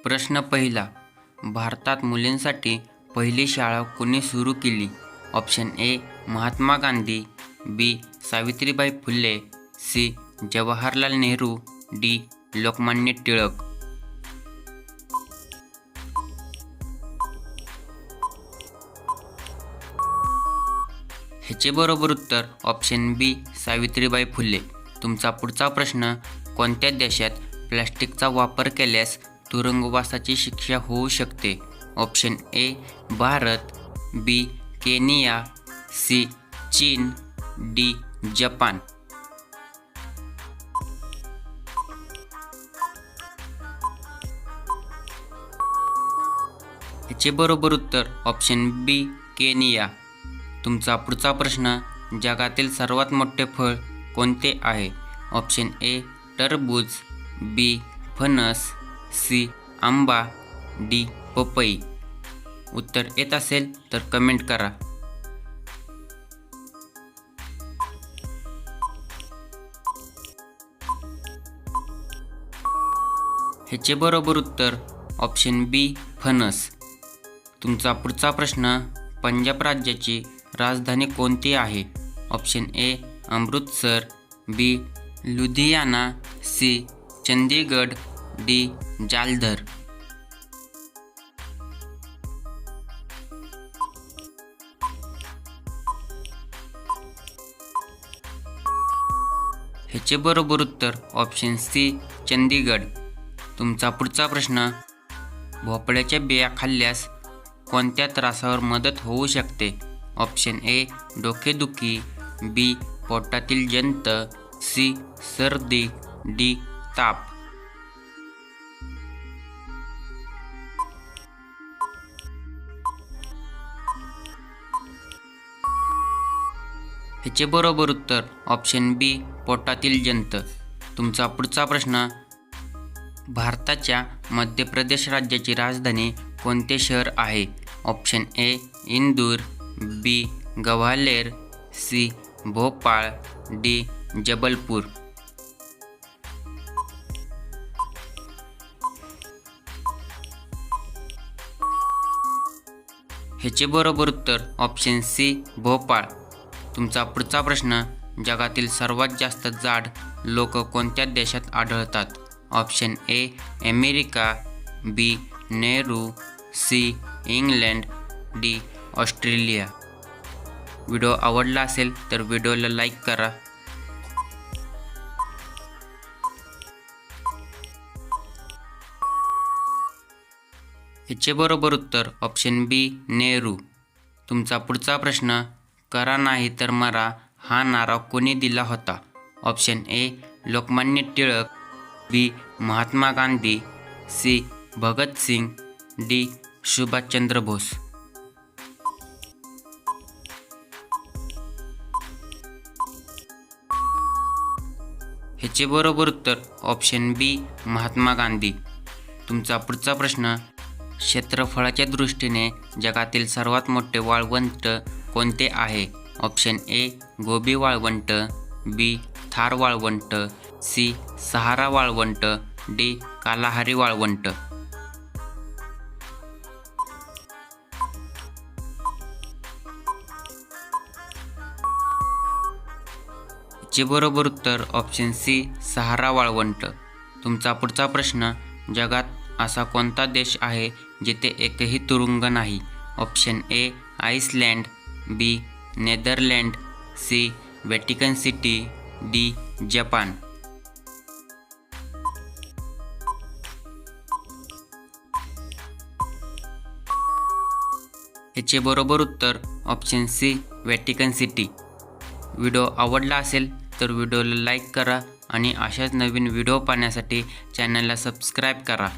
प्रश्न पहिला. भारतात मुलींसाठी पहिली शाळा कोणी सुरू केली? Option A Mahatma Gandhi, B Savitribai Phule, C Jawaharlal Nehru, D Lokmanya Tilak. ह्याचे बरोबर उत्तर ऑप्शन बी सावित्रीबाई फुले. तुमचा पुढचा प्रश्न. कोणत्या देशात प्लास्टिकचा वापर केल्यास तुरुंगवासाची शिक्षा होऊ शकते? Option A Bharat, B Kenya, C चीन, डी जपान. ह्याचे बरोबर उत्तर ऑप्शन बी केनिया. तुमचा पुढचा प्रश्न. जगातील सर्वात मोठे फळ कोणते आहे? ऑप्शन ए टरबूज, बी फणस, सी आंबा, डी पपई. उत्तर येत असेल तर कमेंट करा. ह्याचे बरोबर उत्तर ऑप्शन बी फणस. तुमचा पुढचा प्रश्न. पंजाब राज्याची राजधानी कोणती आहे? Option A Amritsar, B Ludhiana, C Chandigarh, D Jalandhar. ह्याचे बरोबर उत्तर ऑप्शन सी चंदीगड. तुमचा पुढचा प्रश्न. भोपळ्याच्या बिया खाल्ल्यास कोणत्या त्रासावर मदत होऊ शकते? ऑप्शन ए डोकेदुखी, बी पोटातील जंत, सी सर्दी, डी ताप. ह्याचे बरोबर उत्तर ऑप्शन बी पोटातील जंत. तुमचा पुढचा प्रश्न. भारताच्या मध्य प्रदेश राज्याची राजधानी कोणते शहर आहे? Option A Indore, B Gwalior, C Bhopal, D Jabalpur. ह्याचे बरोबर उत्तर ऑप्शन सी भोपाळ. तुमचा पुढचा प्रश्न. जगातील सर्वात जास्त जाड लोक कोणत्या देशात आढळतात? Option A America, B Nehru, C England, D Australia. Video आवडला असेल तर व्हिडिओला लाईक करा. ह्याचे बरोबर उत्तर ऑप्शन बी नेहरू. तुमचा पुढचा प्रश्न. करा नाही तर मरा हा नारा कोणी दिला होता? Option A Lokmanya Tilak, B Mahatma Gandhi, C Bhagat Singh, D Subhash Chandra Bose. ह्याचे बरोबर उत्तर ऑप्शन बी महात्मा गांधी. तुमचा पुढचा प्रश्न. क्षेत्रफळाच्या दृष्टीने जगातील सर्वात मोठे वाळवंट कोणते आहे? ऑप्शन ए गोबी वाळवंट, बी थार वाळवंट, सी सहारा वाळवंट, डी कालाहारी वाळवंट. चे बरोबर उत्तर ऑप्शन सी सहारा वाळवंट. तुमचा पुढचा प्रश्न. जगात असा कोणता देश आहे जिथे एकही तुरुंग नाही? Option A Iceland, B Netherland, C Vatican city, D जपान. ह्याचे बरोबर उत्तर option C Vatican city. Video आवडला असेल तर व्हिडिओला लाईक करा आणि अशाच नवीन व्हिडिओ पाहण्यासाठी चॅनलला सबस्क्राईब करा.